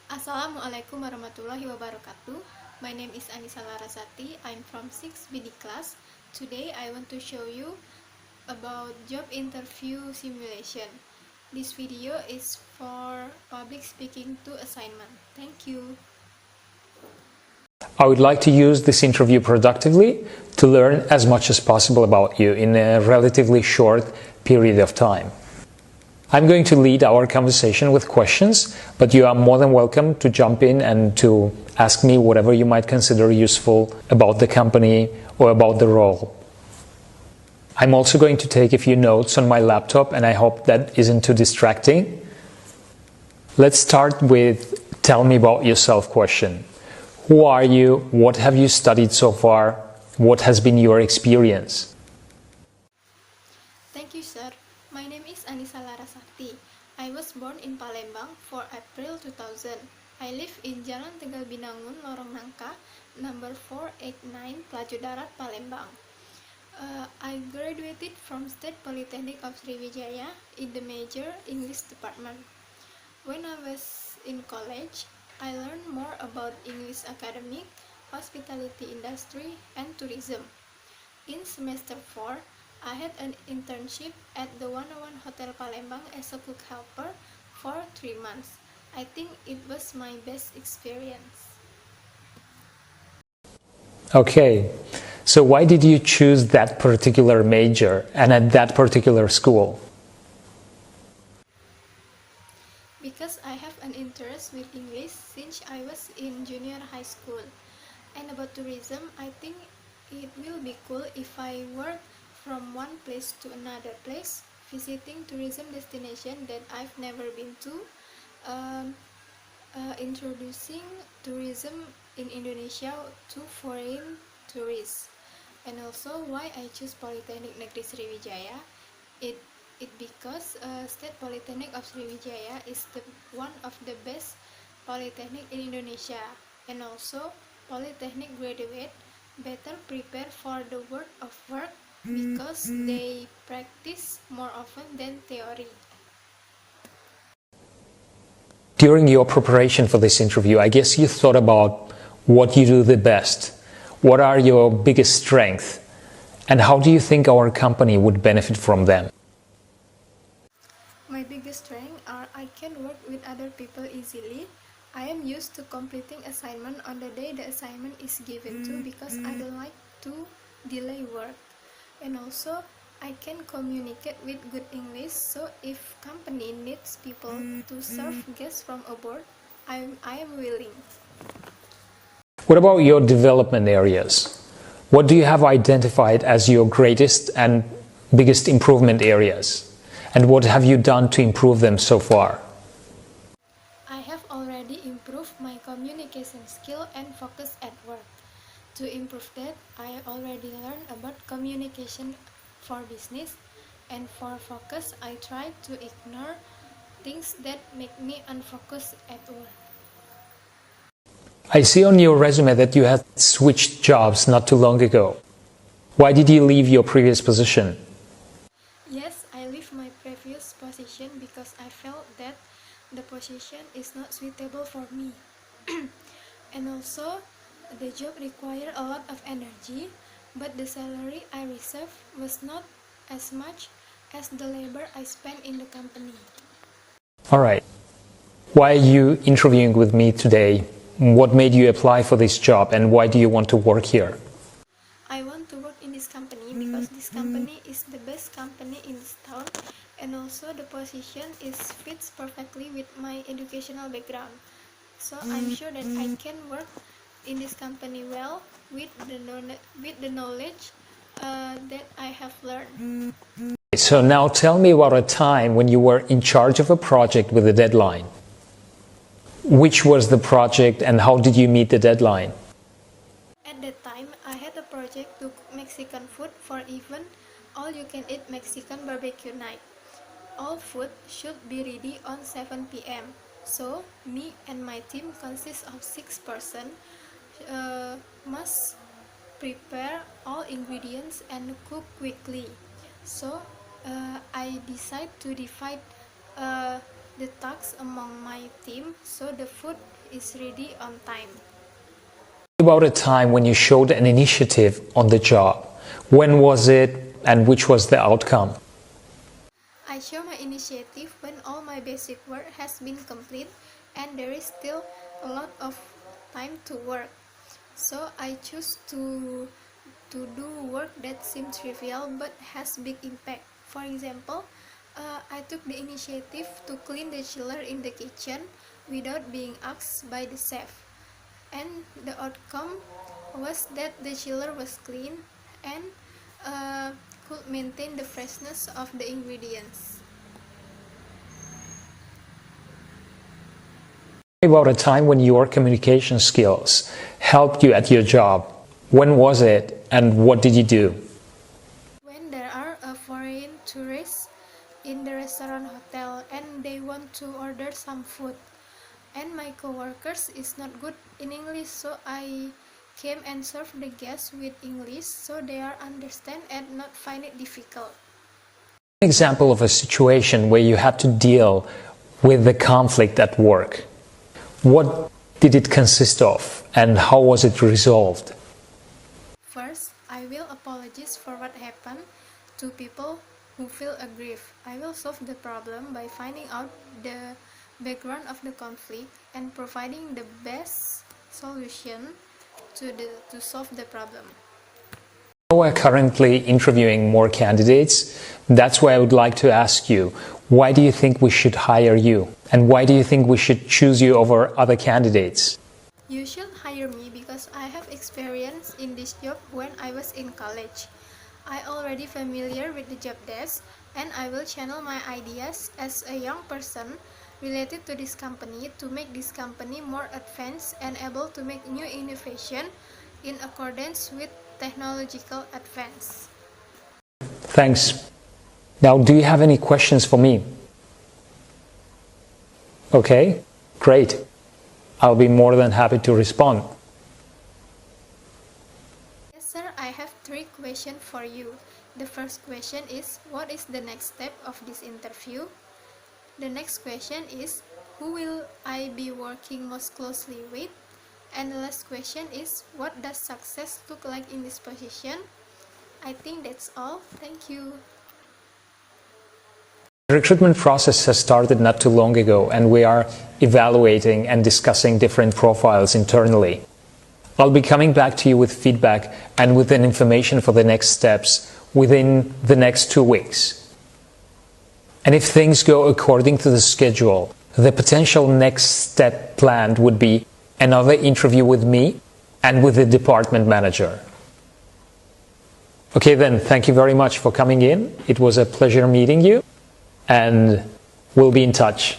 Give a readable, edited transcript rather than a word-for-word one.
Assalamualaikum warahmatullahi wabarakatuh. My name is Anisa Larasati. I'm from 6BD class. Today I want to show you about job interview simulation. This video is for public speaking 2 assignment. Thank you. I would like to use this interview productively to learn as much as possible about you in a relatively short period of time. I'm going to lead our conversation with questions, but you are more than welcome to jump in and to ask me whatever you might consider useful about the company or about the role. I'm also going to take a few notes on my laptop, and I hope that isn't too distracting. Let's start with tell me about yourself question. Who are you? What have you studied so far? What has been your experience? Thank you, sir. My name is Anisa Larasati. I was born in Palembang for April 2000. I live in Jalan Tegal Binangun, Lorong Nangka, number 489, Pelaju Darat, Palembang. I graduated from State Polytechnic of Sriwijaya in the major English department. When I was in college, I learned more about English academic, hospitality industry, and tourism. In semester 4, I had an internship at the 101 Hotel Palembang as a cook helper for 3 months. I think it was my best experience. Okay, so why did you choose that particular major and at that particular school? Because I have an interest with English since I was in junior high school. And about tourism, I think it will be cool if I work from one place to another place, visiting tourism destination that I've never been to, introducing tourism in Indonesia to foreign tourists. And also why I choose Polytechnic Negeri Sriwijaya, it because State Polytechnic of Sriwijaya is one of the best polytechnic in Indonesia, and also polytechnic graduate better prepare for the world of work because they practice more often than theory. During your preparation for this interview, I guess you thought about what you do the best. What are your biggest strengths? And how do you think our company would benefit from them? My biggest strengths are I can work with other people easily. I am used to completing assignment on the day the assignment is given to because I don't like to delay work. And also, I can communicate with good English, so if company needs people to serve guests from abroad, I am willing. What about your development areas? What do you have identified as your greatest and biggest improvement areas? And what have you done to improve them so far? I have already improved my communication skill and focus at work. To improve that, I already learned about communication for business, and for focus, I try to ignore things that make me unfocused at work. I see on your resume that you had switched jobs not too long ago. Why did you leave your previous position? Yes, I left my previous position because I felt that the position is not suitable for me. And also, the job required a lot of energy, but the salary I received was not as much as the labor I spent in the company. Alright. Why are you interviewing with me today? What made you apply for this job and why do you want to work here? I want to work in this company because this company is the best company in this town, and also the position fits perfectly with my educational background. So I'm sure that I can work in this company well with the knowledge that I have learned. So now tell me about a time when you were in charge of a project with a deadline. Which was the project and how did you meet the deadline? At that time, I had a project to cook Mexican food for event all-you-can-eat Mexican barbecue night. All food should be ready on 7 p.m. So, me and my team consists of 6 persons, must prepare all ingredients and cook quickly. So, I decide to divide the tasks among my team so the food is ready on time. About a time when you showed an initiative on the job. When was it and which was the outcome? I show my initiative when all my basic work has been complete and there is still a lot of time to work. So I choose to do work that seems trivial but has big impact. For example, I took the initiative to clean the chiller in the kitchen without being asked by the chef. And the outcome was that the chiller was clean and could maintain the freshness of the ingredients. About a time when your communication skills helped you at your job. When was it and what did you do? When there are foreign tourists in the restaurant hotel and they want to order some food and my coworkers is not good in English, so I came and served the guests with English so they are understand and not find it difficult. An example of a situation where you had to deal with the conflict at work. What did it consist of and how was it resolved? First, I will apologize for what happened to people who feel aggrieved. I will solve the problem by finding out the background of the conflict and providing the best solution to solve the problem. We're currently interviewing more candidates. That's why I would like to ask you, why do you think we should hire you? And why do you think we should choose you over other candidates? You should hire me because I have experience in this job when I was in college. I already familiar with the job desk and I will channel my ideas as a young person related to this company to make this company more advanced and able to make new innovation in accordance with technological advance. Thanks. Now, do you have any questions for me? Okay, great. I'll be more than happy to respond. Yes, sir, I have 3 questions for you. The first question is, what is the next step of this interview? The next question is, who will I be working most closely with? And the last question is, what does success look like in this position? I think that's all. Thank you. The recruitment process has started not too long ago and we are evaluating and discussing different profiles internally. I'll be coming back to you with feedback and with an information for the next steps within the next 2 weeks. And if things go according to the schedule, the potential next step planned would be another interview with me and with the department manager. Okay then, thank you very much for coming in. It was a pleasure meeting you and we'll be in touch.